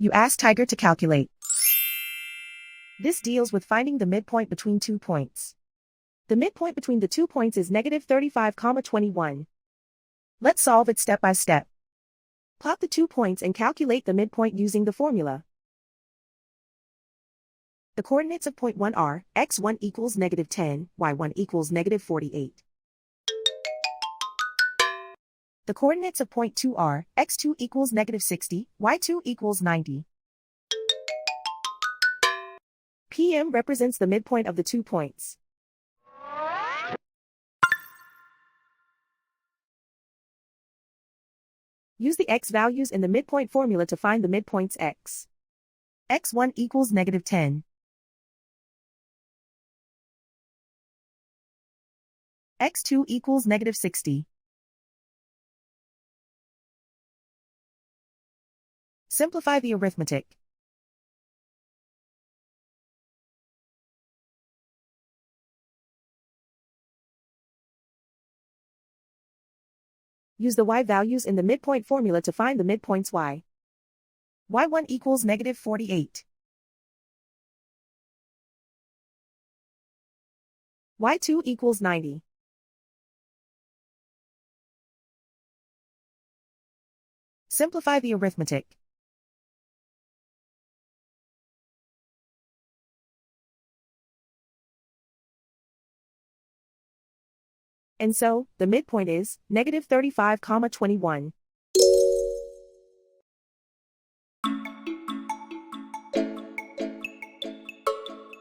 You ask Tiger to calculate. This deals with finding the midpoint between 2 points. The midpoint between the 2 points is negative 35,21. Let's solve it step by step. Plot the 2 points and calculate the midpoint using the formula. The coordinates of point 1 are x1 equals negative 10, y1 equals negative 48. The coordinates of point 2 are x2 equals negative 60, y2 equals 90. PM represents the midpoint of the 2 points. Use the x values in the midpoint formula to find the midpoints x. x1 equals negative 10. x2 equals negative 60. Simplify the arithmetic. Use the y values in the midpoint formula to find the midpoints y. y1 equals negative 48. y2 equals 90. Simplify the arithmetic. And so, the midpoint is negative 35,21.